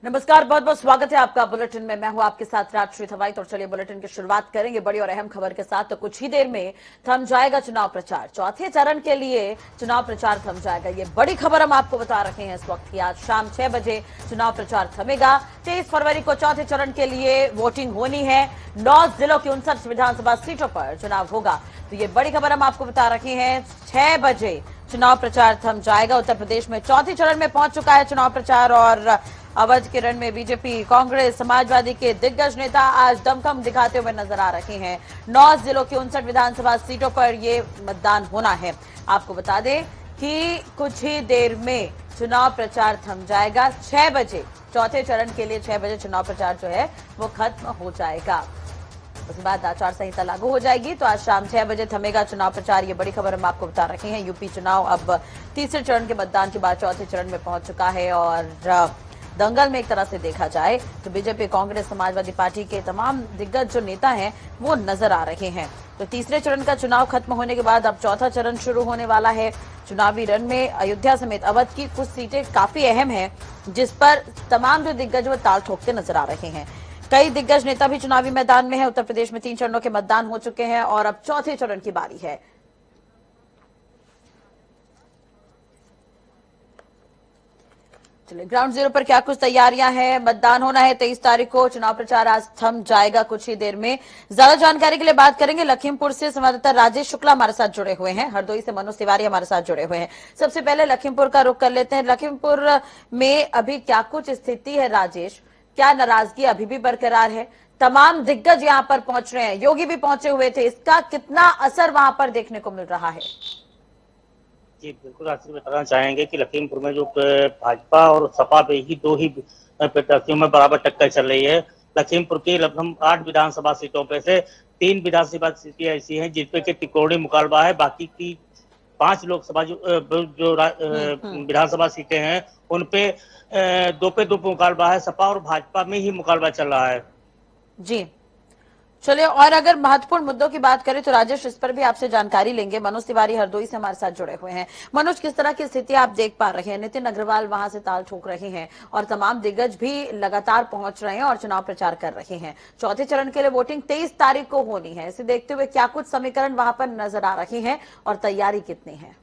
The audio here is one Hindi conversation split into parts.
नमस्कार, बहुत बहुत स्वागत है आपका बुलेटिन में। मैं हूं आपके साथ राजश्री थवाई। तो चलिए बुलेटिन की शुरुआत करेंगे बड़ी और अहम खबर के साथ। तो कुछ ही देर में थम जाएगा चुनाव प्रचार। चौथे चरण के लिए चुनाव प्रचार थम जाएगा। ये बड़ी खबर हम आपको बता रहे हैं इस वक्त की। आज शाम 6 बजे चुनाव प्रचार थमेगा। 23 फरवरी को चौथे चरण के लिए वोटिंग होनी है। 9 जिलों की 59 विधानसभा सीटों पर चुनाव होगा। तो ये बड़ी खबर हम आपको बता रहे हैं। 6 बजे चुनाव प्रचार थम जाएगा। उत्तर प्रदेश में चौथे चरण में पहुंच चुका है चुनाव प्रचार और अवध के रण में बीजेपी, कांग्रेस, समाजवादी के दिग्गज नेता आज दमखम दिखाते हुए नजर आ रहे हैं। 9 जिलों की 59 विधानसभा सीटों पर ये मतदान होना है। आपको बता दें कि कुछ ही देर में चुनाव प्रचार थम जाएगा। 6 बजे चौथे चरण के लिए 6 बजे चुनाव प्रचार जो है वो खत्म हो जाएगा। उसके बाद आचार संहिता लागू हो जाएगी। तो आज शाम 6 बजे थमेगा चुनाव प्रचार। ये बड़ी खबर हम आपको बता रहे हैं। यूपी चुनाव अब तीसरे चरण के मतदान के बाद चौथे चरण में पहुंच चुका है और दंगल में एक तरह से देखा जाए तो बीजेपी, कांग्रेस, समाजवादी पार्टी के तमाम दिग्गज जो नेता हैं वो नजर आ रहे हैं। तो तीसरे चरण का चुनाव खत्म होने के बाद अब चौथा चरण शुरू होने वाला है। चुनावी रण में अयोध्या समेत अवध की कुछ सीटें काफी अहम हैं, जिस पर तमाम जो दिग्गज वो ताल ठोकते नजर आ रहे हैं। कई दिग्गज नेता भी चुनावी मैदान में है। उत्तर प्रदेश में 3 चरणों के मतदान हो चुके हैं और अब चौथे चरण की बारी है। चलिए ग्राउंड जीरो पर क्या कुछ तैयारियां हैं। मतदान होना है 23 तारीख को। चुनाव प्रचार आज थम जाएगा कुछ ही देर में। ज्यादा जानकारी के लिए बात करेंगे। लखीमपुर से संवाददाता राजेश शुक्ला हमारे साथ जुड़े हुए हैं। हरदोई से मनोज तिवारी हमारे साथ जुड़े हुए हैं। सबसे पहले लखीमपुर का रुख कर लेते हैं। लखीमपुर में अभी क्या कुछ स्थिति है राजेश? क्या नाराजगी अभी भी बरकरार है? तमाम दिग्गज यहाँ पर पहुंच रहे हैं, योगी भी पहुंचे हुए थे। इसका कितना असर वहां पर देखने को मिल रहा है? जी बिल्कुल, राशि बताना चाहेंगे कि लखीमपुर में जो भाजपा और सपा पे ही दो ही प्रत्याशियों में बराबर टक्कर चल रही है। लखीमपुर की लगभग 8 विधानसभा सीटों पे से 3 विधानसभा सीटें ऐसी हैं जिसपे कि त्रिकोणीय मुकाबला है। बाकी की 5 लोकसभा जो विधानसभा सीटें हैं उनपे 2 पे 2 मुकाबला है। सपा और भाजपा में ही मुकाबला चल रहा है। जी चलिए, और अगर महत्वपूर्ण मुद्दों की बात करें तो राजेश इस पर भी आपसे जानकारी लेंगे। मनोज तिवारी हरदोई से हमारे साथ जुड़े हुए हैं। मनोज, किस तरह की स्थिति आप देख पा रहे हैं? नितिन अग्रवाल वहां से ताल ठोक रहे हैं और तमाम दिग्गज भी लगातार पहुंच रहे हैं और चुनाव प्रचार कर रहे हैं। चौथे चरण के लिए वोटिंग 23 तारीख को होनी है। इसे देखते हुए क्या कुछ समीकरण वहां पर नजर आ रहे हैं और तैयारी कितनी है?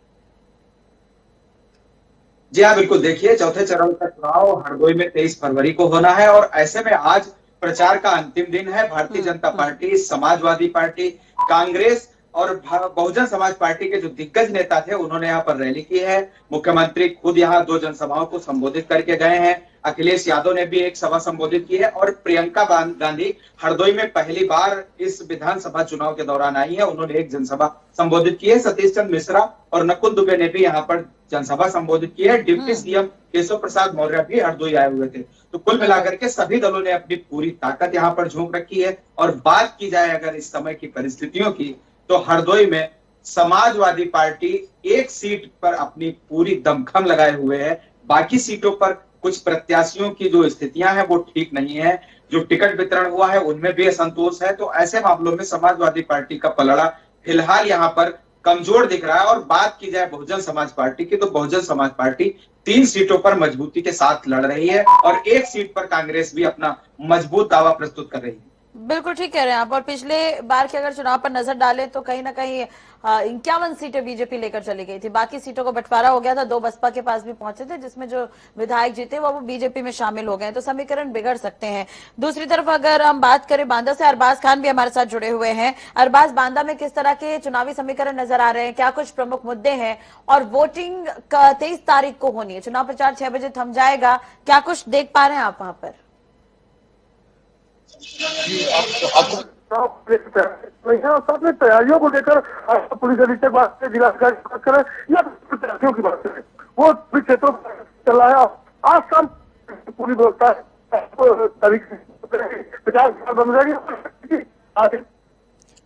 जी हाँ, बिल्कुल। देखिए, चौथे चरण का चुनाव हरदोई में 23 फरवरी को होना है और ऐसे में आज प्रचार का अंतिम दिन है। भारतीय जनता पार्टी, समाजवादी पार्टी, कांग्रेस और बहुजन समाज पार्टी के जो दिग्गज नेता थे उन्होंने यहाँ पर रैली की है। मुख्यमंत्री खुद यहाँ 2 जनसभाओं को संबोधित करके गए हैं। अखिलेश यादव ने भी एक सभा संबोधित की है और प्रियंका गांधी हरदोई में पहली बार इस विधानसभा चुनाव के दौरान आई है। उन्होंने एक जनसभा संबोधित की है। सतीश चंद्र मिश्रा और नकुल दुबे ने भी यहाँ पर जनसभा संबोधित की है। डिप्टी सीएम केशव प्रसाद मौर्य भी हरदोई आए हुए थे। तो कुल मिलाकर के सभी दलों ने अपनी पूरी ताकत यहाँ पर झोंक रखी है। और बात की जाए अगर इस समय की परिस्थितियों की, तो हरदोई में समाजवादी पार्टी एक सीट पर अपनी पूरी दमखम लगाए हुए है। बाकी सीटों पर कुछ प्रत्याशियों की जो स्थितियां हैं वो ठीक नहीं है। जो टिकट वितरण हुआ है उनमें भी असंतोष है। तो ऐसे मामलों में समाजवादी पार्टी का पलड़ा फिलहाल यहाँ पर कमजोर दिख रहा है। और बात की जाए बहुजन समाज पार्टी की, तो बहुजन समाज पार्टी 3 सीटों पर मजबूती के साथ लड़ रही है और एक सीट पर कांग्रेस भी अपना मजबूत दावा प्रस्तुत कर रही है। बिल्कुल ठीक कह रहे हैं आप। और पिछले बार के अगर चुनाव पर नजर डालें तो कहीं ना कहीं 51 सीटें बीजेपी लेकर चली गई थी। बाकी सीटों को बंटवारा हो गया था। 2 बसपा के पास भी पहुंचे थे, जिसमें जो विधायक जीते वो बीजेपी में शामिल हो गए। तो समीकरण बिगड़ सकते हैं। दूसरी तरफ अगर हम बात करें बांदा से, अरबाज खान भी हमारे साथ जुड़े हुए हैं। अरबाज, बांदा में किस तरह के चुनावी समीकरण नजर आ रहे हैं? क्या कुछ प्रमुख मुद्दे हैं? और वोटिंग 23 तारीख को होनी है। चुनाव प्रचार 6 बजे थम जाएगा। क्या कुछ देख पा रहे हैं आप वहां पर? साथ में तैयारियों को लेकर पुलिस अधीक्षक बात करें, जिलाधिकारी की बात करें या प्रत्याशियों की बात करें, वो भी क्षेत्रों में चल रहा है। आज शाम पूरी व्यवस्था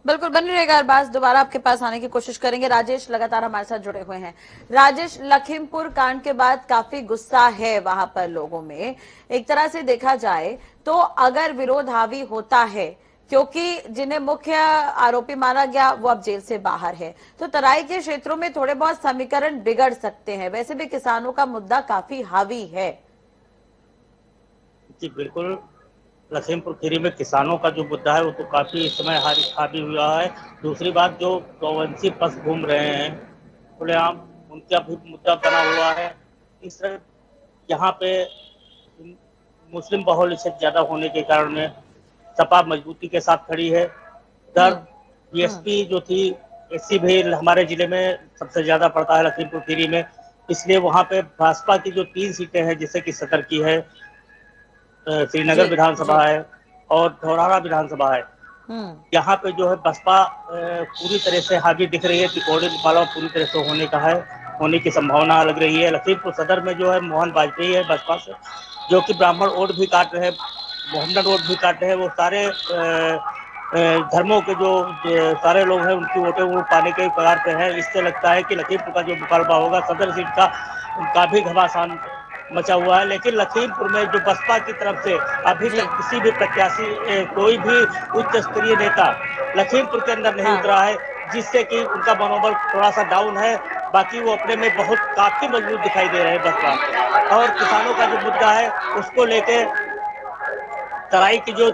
बिल्कुल बनी रहेगा। अरबाज, दोबारा आपके पास आने की कोशिश करेंगे। राजेश लगातार हमारे साथ जुड़े हुए हैं। राजेश, लखीमपुर कांड के बाद काफी गुस्सा है वहां पर लोगों में। एक तरह से देखा जाए तो अगर विरोध हावी होता है, क्योंकि जिन्हें मुख्य आरोपी माना गया वो अब जेल से बाहर है, तो तराई के क्षेत्रों में थोड़े बहुत समीकरण बिगड़ सकते हैं। वैसे भी किसानों का मुद्दा काफी हावी है। जी बिल्कुल, लखीमपुर खीरी में किसानों का जो मुद्दा है वो तो काफी इस समय हावी हुआ है। दूसरी बात, जो गौवंशी पशु घूम रहे हैं खुलेआम, उनका भी मुद्दा बना हुआ है। इस यहाँ पे मुस्लिम बहुल क्षेत्र ज्यादा होने के कारण सपा मजबूती के साथ खड़ी है। इधर बीएसपी जो थी, एससी भी हमारे जिले में सबसे ज्यादा पड़ता है लखीमपुर खीरी में, इसलिए वहां पे भाजपा की जो 3 सीटें हैं, जैसे कि सदर की है, श्रीनगर विधानसभा है और धौरहरा विधानसभा है, यहाँ पे जो है बसपा पूरी तरह से हावी दिख रही है। त्रिकोणीय मुकाबला पूरी तरह से होने की संभावना लग रही है। लखीमपुर सदर में जो है मोहन वाजपेयी है बसपा से, जो कि ब्राह्मण वोट भी काट रहे हैं, मोहम्मदन वोट भी काट रहे हैं। वो सारे धर्मों के जो सारे लोग हैं उनकी वोटें वो पाने के कगार पे हैं। इससे लगता है कि लखीमपुर का जो मुकाबला होगा सदर सीट का भी घमासान मचा हुआ है। लेकिन लखीमपुर में जो बसपा की तरफ से अभी तक किसी भी प्रत्याशी, कोई भी उच्च स्तरीय नेता लखीमपुर के अंदर नहीं उतरा है, जिससे कि उनका मनोबल थोड़ा सा डाउन है। बाकी वो अपने में काफी मजबूत दिखाई दे रहे हैं बसपा। और किसानों का जो मुद्दा है उसको लेके तराई की जो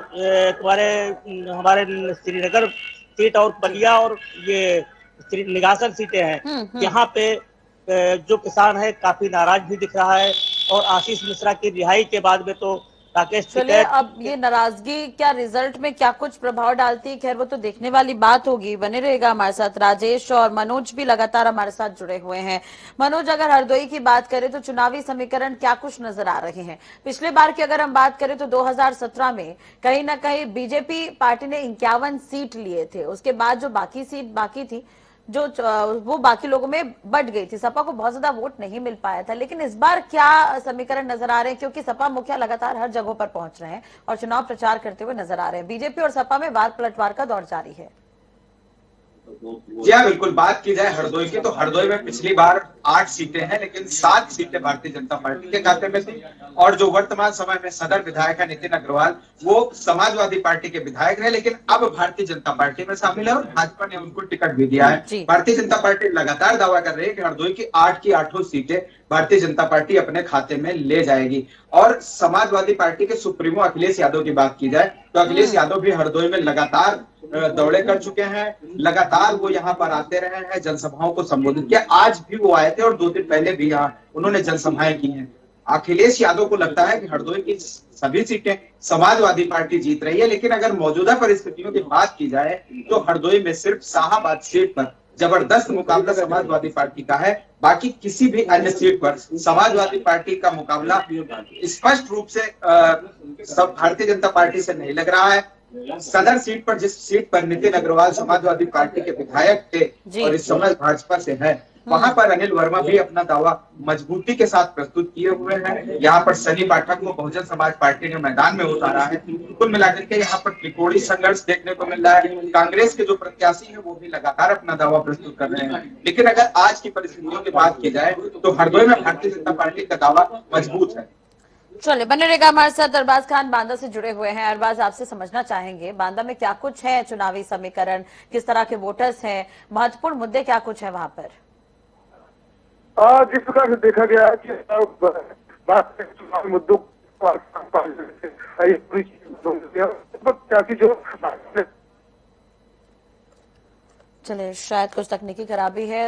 हमारे श्रीनगर सीट और बलिया और ये निगासन सीटें हैं, यहाँ पे जो किसान है काफी नाराज भी दिख रहा है। और आशीष मिश्रा की रिहाई के बाद में तो राकेश, चलिए, अब ये नाराजगी क्या रिजल्ट में क्या कुछ प्रभाव डालती है, खैर वो तो देखने वाली बात होगी। बने रहेगा हमारे साथ। राजेश और मनोज भी लगातार हमारे साथ जुड़े हुए हैं। मनोज, अगर हरदोई की बात करें तो चुनावी समीकरण क्या कुछ नजर आ रहे हैं? पिछले बार की अगर हम बात करें तो 2017 में कहीं ना कहीं बीजेपी पार्टी ने 51 सीट लिए थे। उसके बाद जो बाकी सीट बाकी थी वो बाकी लोगों में बढ़ गई थी। सपा को बहुत ज्यादा वोट नहीं मिल पाया था। लेकिन इस बार क्या समीकरण नजर आ रहे हैं? क्योंकि सपा मुखिया लगातार हर जगहों पर पहुंच रहे हैं और चुनाव प्रचार करते हुए नजर आ रहे हैं। बीजेपी और सपा में वार पलटवार का दौर जारी है। जी हाँ, बिल्कुल। बात की जाए हरदोई की तो हरदोई में पिछली बार 8 सीटें हैं, लेकिन 7 सीटें भारतीय जनता पार्टी के खाते में थी। और जो वर्तमान समय में सदर विधायक है नितिन अग्रवाल, वो समाजवादी पार्टी के विधायक रहे, लेकिन अब भारतीय जनता पार्टी में शामिल है और भाजपा ने उनको टिकट भी दिया है। भारतीय जनता पार्टी लगातार दावा कर रही है कि हरदोई की 8 की 8 सीटें भारतीय जनता पार्टी अपने खाते में ले जाएगी। और समाजवादी पार्टी के सुप्रीमो अखिलेश यादव की बात की जाए तो अखिलेश यादव भी हरदोई में लगातार दौड़े कर चुके हैं। लगातार वो यहाँ पर आते रहे हैं, जनसभाओं को संबोधित किया। आज भी वो आए थे और 2 दिन पहले भी यहाँ उन्होंने जनसभाएं की हैं। अखिलेश यादव को लगता है कि हरदोई की सभी सीटें समाजवादी पार्टी जीत रही है। लेकिन अगर मौजूदा परिस्थितियों की बात की जाए तो हरदोई में सिर्फ शाहाबाद सीट पर जबरदस्त मुकाबला समाजवादी पार्टी का है। बाकी किसी भी अन्य सीट पर समाजवादी पार्टी का मुकाबला स्पष्ट रूप से सब भारतीय जनता पार्टी से नहीं लग रहा है। सदर सीट पर, जिस सीट पर नितिन अग्रवाल समाजवादी पार्टी के विधायक थे और इस समय भाजपा से है, वहां पर अनिल वर्मा भी अपना दावा मजबूती के साथ प्रस्तुत किए हुए हैं। यहाँ पर सनी पाठक को बहुजन समाज पार्टी ने मैदान में उतारा है। कुल मिलाकर के यहाँ पर त्रिकोणीय संघर्ष देखने को मिल रहा है। कांग्रेस के जो प्रत्याशी है वो भी लगातार अपना दावा प्रस्तुत कर रहे हैं। लेकिन अगर आज की परिस्थितियों की बात की जाए तो हरदोई में भारतीय जनता पार्टी का दावा मजबूत है। चलिए, बने रहेगा हमारे साथ। अरबाज खान बांदा से जुड़े हुए हैं। अरबाज, आपसे समझना चाहेंगे बांदा में क्या कुछ है चुनावी समीकरण, किस तरह के वोटर्स हैं, महत्वपूर्ण मुद्दे क्या कुछ है वहां पर? जिस प्रकार से देखा गया है कि चुनावी मुद्दों जो चलिए, शायद कुछ तकनीकी खराबी है,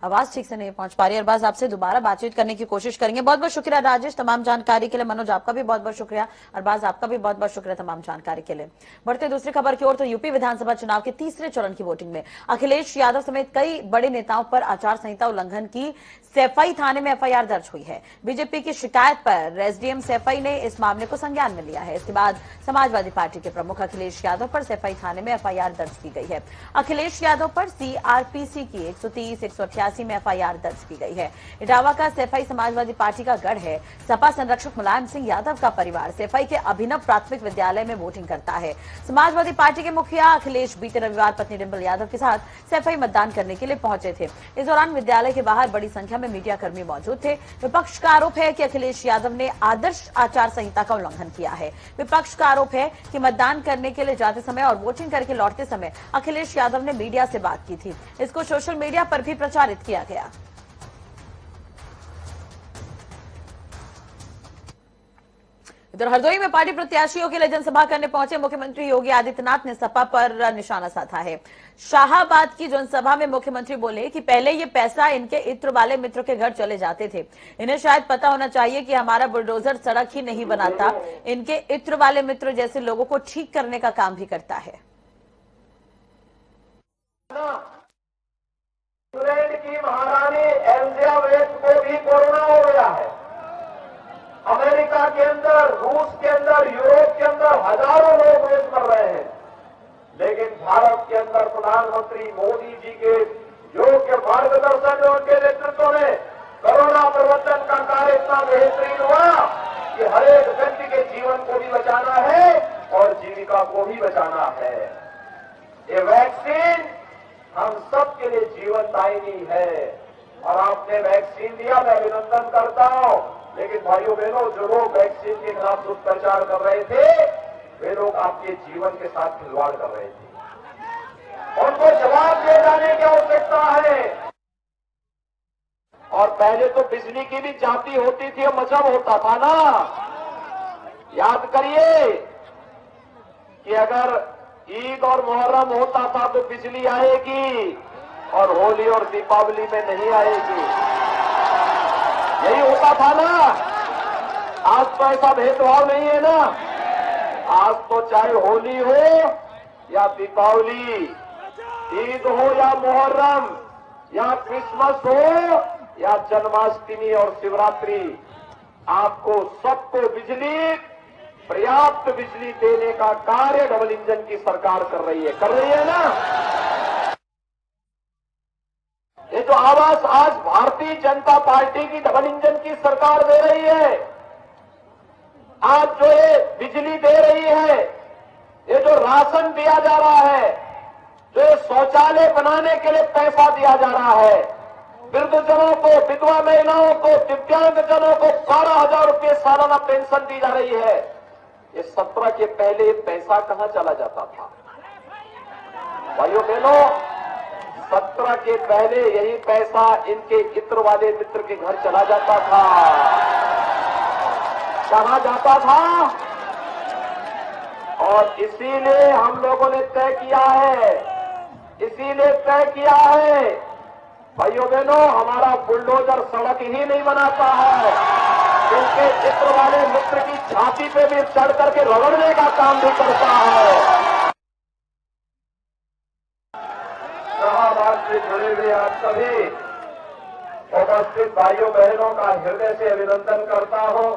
आवाज ठीक से नहीं पहुंच पा रही है। अरबाज, आपसे दोबारा बातचीत करने की कोशिश करेंगे। बहुत बहुत शुक्रिया राजेश तमाम जानकारी के लिए। मनोज, आपका भी बहुत बहुत शुक्रिया। अरबाज, आपका भी बहुत बहुत शुक्रिया तमाम जानकारी के लिए। बढ़ते दूसरी खबर की ओर तो यूपी विधानसभा चुनाव के तीसरे चरण की वोटिंग में अखिलेश यादव समेत कई बड़े नेताओं पर आचार संहिता उल्लंघन की सैफई थाने में एफआईआर दर्ज हुई है। बीजेपी की शिकायत पर एसडीएम सैफई ने इस मामले को संज्ञान में लिया है। इसके बाद समाजवादी पार्टी के प्रमुख अखिलेश यादव पर सैफई थाने में एफआईआर दर्ज की गई है। अखिलेश यादव पर सीआरपीसी की 130, 188 में एफआईआर दर्ज की गई है। इटावा का सैफई समाजवादी पार्टी का गढ़ है। सपा संरक्षक मुलायम सिंह यादव का परिवार सैफई के अभिनव प्राथमिक विद्यालय में वोटिंग करता है। समाजवादी पार्टी के मुखिया अखिलेश बीते रविवार पत्नी डिंपल यादव के साथ सैफई मतदान करने के लिए पहुंचे थे। इस दौरान विद्यालय के बाहर बड़ी संख्या में मीडिया कर्मी मौजूद थे। विपक्ष का आरोप है कि अखिलेश यादव ने आदर्श आचार संहिता का उल्लंघन किया है। विपक्ष का आरोप है कि मतदान करने के लिए जाते समय और वोटिंग करके लौटते समय अखिलेश यादव ने मीडिया से बात की थी। इसको सोशल मीडिया पर भी प्रचारित किया गया। इधर हरदोई में पार्टी प्रत्याशियों के लिए जनसभा करने पहुंचे मुख्यमंत्री योगी आदित्यनाथ ने सपा पर निशाना साधा है। शाहाबाद की जनसभा में मुख्यमंत्री बोले कि पहले ये पैसा इनके इत्र वाले मित्र के घर चले जाते थे। इन्हें शायद पता होना चाहिए कि हमारा बुलडोजर सड़क ही नहीं बनाता, इनके इत्र वाले मित्र जैसे लोगों को ठीक करने का काम भी करता है। इंग्लैंड की महारानी एलिजाबेथ को भी कोरोना हो गया है। अमेरिका के अंदर, रूस के अंदर, यूरोप के अंदर हजारों लोग वेट कर रहे हैं, लेकिन भारत के अंदर प्रधानमंत्री मोदी जी के योग्य मार्गदर्शन और उनके नेतृत्व में कोरोना प्रबंधन का कार्य इतना बेहतरीन हुआ कि हर एक व्यक्ति के जीवन को भी बचाना है और जीविका को भी बचाना है। ये वैक्सीन हम सबके लिए जीवनदायिनी है और आपने वैक्सीन दिया, मैं अभिनंदन करता हूं। लेकिन भाइयों बहनों, जो लोग वैक्सीन के खिलाफ दुष्प्रचार कर रहे थे, वे लोग आपके जीवन के साथ खिलवाड़ कर रहे थे। उनको जवाब दिए जाने की आवश्यकता है। और पहले तो बिजली की भी जाती होती थी, मजहब होता था ना। याद करिए कि अगर ईद और मुहर्रम होता था तो बिजली आएगी और होली और दीपावली में नहीं आएगी, यही होता था ना। आज तो ऐसा भेदभाव नहीं है ना। आज तो चाहे होली हो या दीपावली, ईद हो या मुहर्रम या क्रिसमस हो या जन्माष्टमी और शिवरात्रि, आपको सबको बिजली, पर्याप्त बिजली देने का कार्य डबल इंजन की सरकार कर रही है ना। ये जो आवाज आज भारतीय जनता पार्टी की डबल इंजन की सरकार दे रही है, आज जो ये बिजली दे रही है, ये जो राशन दिया जा रहा है, जो ये शौचालय बनाने के लिए पैसा दिया जा रहा है, वृद्धजनों को, विधवा महिलाओं को, दिव्यांगजनों को 12,000 रुपये सालाना पेंशन दी जा रही है। ये 17 के पहले ये पैसा कहां चला जाता था? भाइयों बहनों, 17 के पहले यही पैसा इनके इत्र वाले मित्र के घर चला जाता था। कहां जाता था? और इसीलिए हम लोगों ने तय किया है, इसीलिए तय किया है, भाइयों बहनों, हमारा बुलडोजर सड़क ही नहीं बनाता है, इनके चित्र वाले मित्र की छाती पे भी चढ़ करके रगड़ने का काम भी करता है। शाहाबाद से जुड़े हुए आप सभी उपस्थित भाइयों बहनों का हृदय से अभिनंदन करता हूं।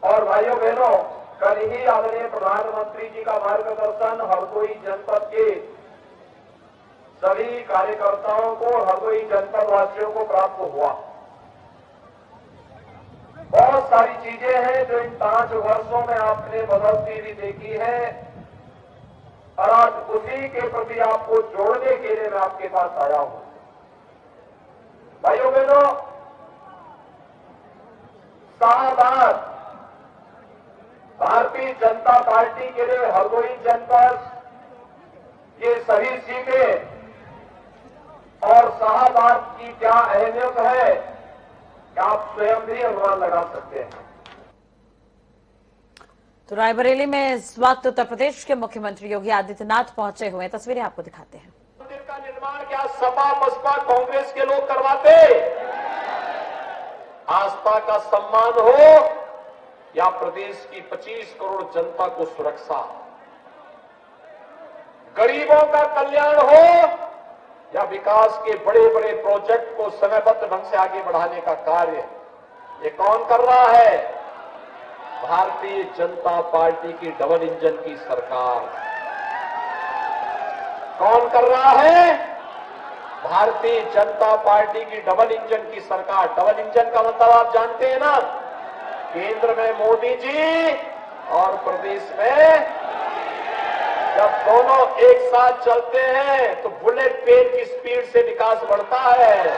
और भाइयों बहनों, कल ही आदरणीय प्रधानमंत्री जी का मार्गदर्शन हरदोई जनपद के सभी कार्यकर्ताओं को, हरदोई जनपद वासियों को प्राप्त हुआ। बहुत सारी चीजें हैं जो इन 5 वर्षों में आपने बदलती हुई देखी है और आज उसी के प्रति आपको जोड़ने के लिए मैं आपके पास आया हूं। भाइयों बहनों, शाहाबाद भारतीय जनता पार्टी के लिए हरदोई जनपद, ये सभी सीटें और शाहाबाद की क्या अहमियत है कि आप स्वयं भी अनुमान लगा सकते हैं। तो रायबरेली में इस वक्त उत्तर प्रदेश के मुख्यमंत्री योगी आदित्यनाथ पहुंचे हुए, तस्वीरें आपको दिखाते हैं। मंदिर का निर्माण क्या सपा, बसपा, कांग्रेस के लोग करवाते? आस्था का सम्मान हो या प्रदेश की 25 करोड़ जनता को सुरक्षा, गरीबों का कल्याण हो या विकास के बड़े बड़े प्रोजेक्ट को समयबद्ध ढंग से आगे बढ़ाने का कार्य, ये कौन कर रहा है? भारतीय जनता पार्टी की डबल इंजन की सरकार। कौन कर रहा है? भारतीय जनता पार्टी की डबल इंजन की सरकार। डबल इंजन का मतलब आप जानते हैं ना, केंद्र में मोदी जी और प्रदेश में, जब दोनों एक साथ चलते हैं तो बुलेट ट्रेन की स्पीड से विकास बढ़ता है।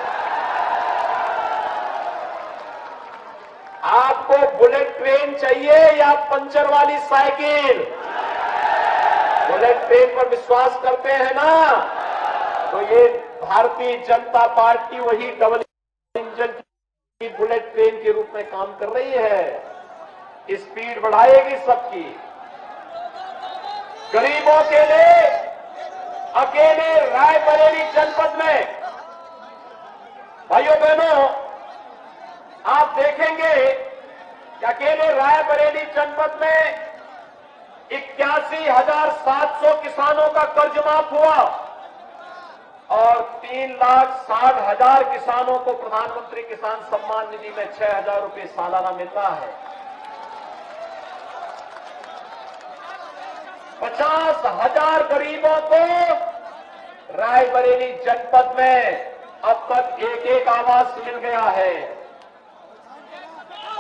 आपको बुलेट ट्रेन चाहिए या पंचर वाली साइकिल? बुलेट ट्रेन पर विश्वास करते हैं ना, तो ये भारतीय जनता पार्टी वही डबल इंजन की बुलेट ट्रेन के रूप में काम कर रही है। स्पीड बढ़ाएगी सबकी। गरीबों के लिए अकेले रायबरेली जनपद में, भाइयों बहनों, आप देखेंगे कि अकेले रायबरेली जनपद में 81,700 किसानों का कर्ज माफ हुआ और 3,60,000 किसानों को प्रधानमंत्री किसान सम्मान निधि में 6,000 रुपए सालाना मिल रहा है। 50,000 गरीबों को रायबरेली जनपद में अब तक एक आवास मिल गया है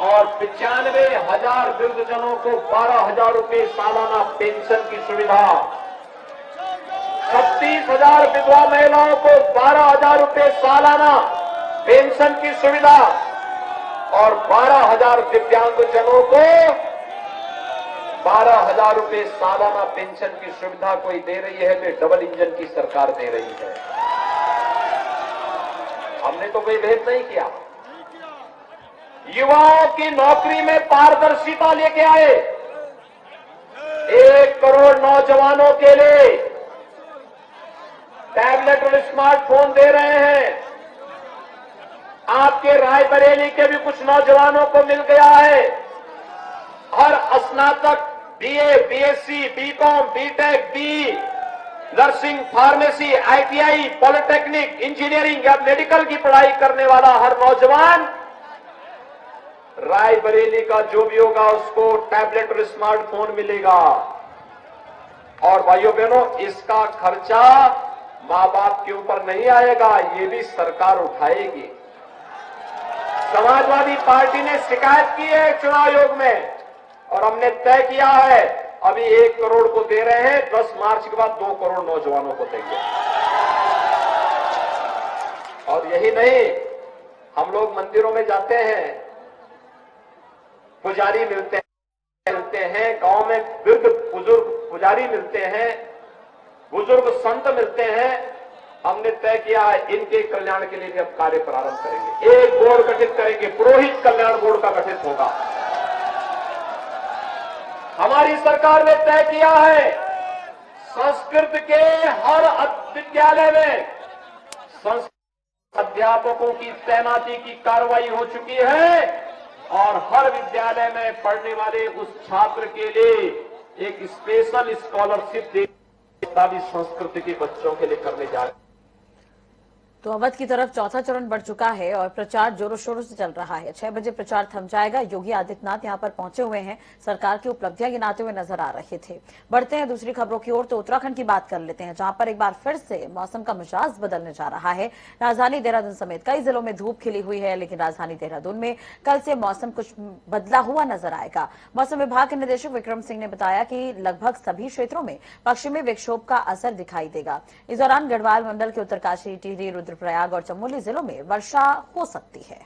और 95,000 वृद्धजनों को 12,000 रुपए सालाना पेंशन की सुविधा, 36,000 विधवा महिलाओं को 12,000 रुपए सालाना पेंशन की सुविधा और 12,000 दिव्यांगजनों को 12,000 रुपए सालाना पेंशन की सुविधा कोई दे रही है तो डबल इंजन की सरकार दे रही है। हमने तो कोई भेद नहीं किया। युवाओं की नौकरी में पारदर्शिता लेके आए। 1 करोड़ नौजवानों के लिए टैबलेट और स्मार्टफोन दे रहे हैं। आपके रायबरेली के भी कुछ नौजवानों को मिल गया है। हर स्नातक BA, BSc, BCom, BTech, B nursing, pharmacy, ITI, polytechnic, engineering या मेडिकल की पढ़ाई करने वाला हर नौजवान रायबरेली का जो भी होगा उसको टैबलेट और स्मार्टफोन मिलेगा। और भाइयों बहनों, इसका खर्चा मां बाप के ऊपर नहीं आएगा, ये भी सरकार उठाएगी। समाजवादी पार्टी ने शिकायत की है चुनाव आयोग में और हमने तय किया है अभी 1 करोड़ को दे रहे हैं, 10 मार्च के बाद 2 करोड़ नौजवानों को देंगे। और यही नहीं, हम लोग मंदिरों में जाते हैं, पुजारी मिलते हैं, गांव में वृद्ध बुजुर्ग पुजारी मिलते हैं, बुजुर्ग संत मिलते हैं। हमने तय किया है इनके कल्याण के लिए भी अब कार्य प्रारंभ करेंगे। एक बोर्ड गठित करेंगे, पुरोहित कल्याण बोर्ड का गठित होगा। हमारी सरकार ने तय किया है संस्कृत के हर विद्यालय में संस्कृत अध्यापकों की तैनाती की कार्रवाई हो चुकी है और हर विद्यालय में पढ़ने वाले उस छात्र के लिए एक स्पेशल स्कॉलरशिप देना भी संस्कृत के बच्चों के लिए करने जा रहे हैं। तो अवध की तरफ चौथा चरण बढ़ चुका है और प्रचार जोरों शोरों से चल रहा है। 6 बजे प्रचार थम जाएगा। योगी आदित्यनाथ यहां पर पहुंचे हुए हैं, सरकार की उपलब्धियां गिनाते हुए नजर आ रहे थे। बढ़ते हैं दूसरी खबरों की ओर, तो उत्तराखंड की बात कर लेते हैं, जहां पर एक बार फिर से मौसम का मिजाज बदलने जा रहा है। राजधानी देहरादून समेत कई जिलों में धूप खिली हुई है, लेकिन राजधानी देहरादून में कल से मौसम कुछ बदला हुआ नजर आएगा। मौसम विभाग के निदेशक विक्रम सिंह ने बताया कि लगभग सभी क्षेत्रों में पश्चिमी विक्षोभ का असर दिखाई देगा। इस दौरान गढ़वाल मंडल के उत्तरकाशी, टिहरी, रुद्रप्रयाग और चमोली जिलों में वर्षा हो सकती है।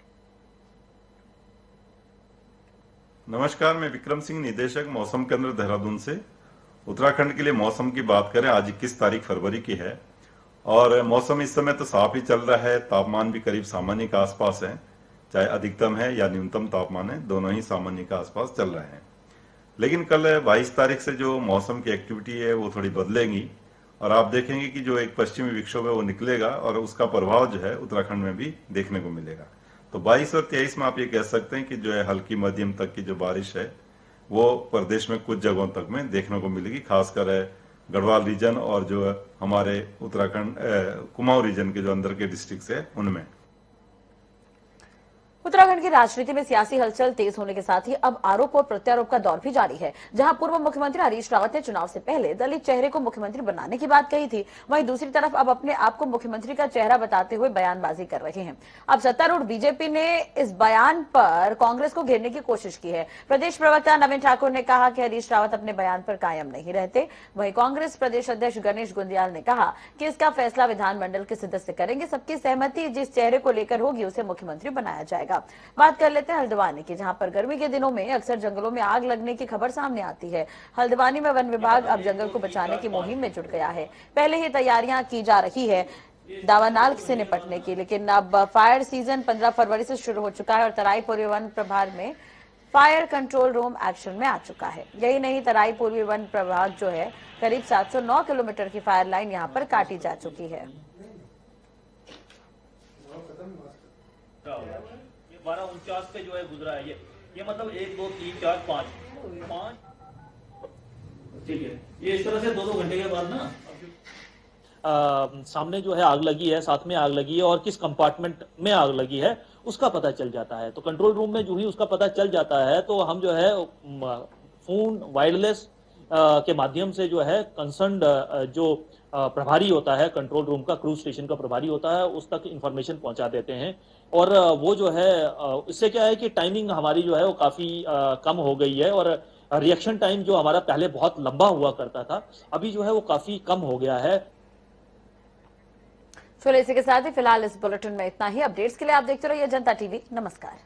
नमस्कार, मैं विक्रम सिंह, निदेशक मौसम केंद्र देहरादून से। उत्तराखंड के लिए मौसम की बात करें, आज 21 तारीख फरवरी की है और मौसम इस समय तो साफ ही चल रहा है। तापमान भी करीब सामान्य के आसपास है, चाहे अधिकतम है या न्यूनतम तापमान है, दोनों ही सामान्य के आसपास चल रहे हैं। लेकिन कल 22 तारीख से जो मौसम की एक्टिविटी है वो थोड़ी बदलेगी और आप देखेंगे कि जो एक पश्चिमी विक्षोभ है वो निकलेगा और उसका प्रभाव जो है उत्तराखंड में भी देखने को मिलेगा। तो 22 और 23 में आप ये कह सकते हैं कि जो है हल्की मध्यम तक की जो बारिश है वो प्रदेश में कुछ जगहों तक में देखने को मिलेगी, खासकर गढ़वाल रीजन और जो हमारे उत्तराखंड कुमाऊं रीजन के जो अंदर के डिस्ट्रिक्ट है उनमें। उत्तराखंड की राजनीति में सियासी हलचल तेज होने के साथ ही अब आरोप और प्रत्यारोप का दौर भी जारी है। जहां पूर्व मुख्यमंत्री हरीश रावत ने चुनाव से पहले दलित चेहरे को मुख्यमंत्री बनाने की बात कही थी, वहीं दूसरी तरफ अब अपने आप को मुख्यमंत्री का चेहरा बताते हुए बयानबाजी कर रहे हैं। अब सत्तारूढ़ बीजेपी ने इस बयान पर कांग्रेस को घेरने की कोशिश की है। प्रदेश प्रवक्ता नवीन ठाकुर ने कहा कि हरीश रावत अपने बयान पर कायम नहीं रहते। वहीं कांग्रेस प्रदेश अध्यक्ष गणेश गुंदियाल ने कहा कि इसका फैसला विधानमंडल के सदस्य करेंगे, सबकी सहमति जिस चेहरे को लेकर होगी उसे मुख्यमंत्री बनाया जाएगा। बात कर लेते हैं हल्द्वानी की, जहां पर गर्मी के दिनों में अक्सर जंगलों में आग लगने की खबर सामने आती है। हल्द्वानी में वन विभाग अब जंगल को बचाने की मुहिम में जुट गया है। पहले ही तैयारियां की जा रही है दावानाल से निपटने की, लेकिन अब फायर सीजन 15 फरवरी से शुरू हो चुका है और तराई पूर्व वन प्रभाग में फायर कंट्रोल रूम एक्शन में आ चुका है। यही नहीं, तराई पूर्वी वन प्रभाग जो है करीब 709 किलोमीटर की फायर लाइन यहां पर काटी जा चुकी है। ये 1249 पे जो है गुजरा है ये मतलब 1 2 3 4 5 ठीक है। ये इस तरह से 2-2 घंटे के बाद ना सामने जो है आग लगी है, साथ में आग लगी है और किस कंपार्टमेंट में आग लगी है उसका पता चल जाता है। तो कंट्रोल रूम में जो ही उसका पता चल जाता है तो हम जो है फोन वायरलेस के माध्यम से जो है कंसर्न्ड जो प्रभारी होता है कंट्रोल रूम का, क्रूज स्टेशन का प्रभारी होता है, उस तक इंफॉर्मेशन पहुंचा देते हैं। और वो जो है इससे क्या है कि टाइमिंग हमारी जो है वो काफी कम हो गई है और रिएक्शन टाइम जो हमारा पहले बहुत लंबा हुआ करता था अभी जो है वो काफी कम हो गया है। चलिए इसी के साथ ही फिलहाल इस बुलेटिन में इतना ही। अपडेट्स के लिए आप देखते रहिए जनता टीवी। नमस्कार।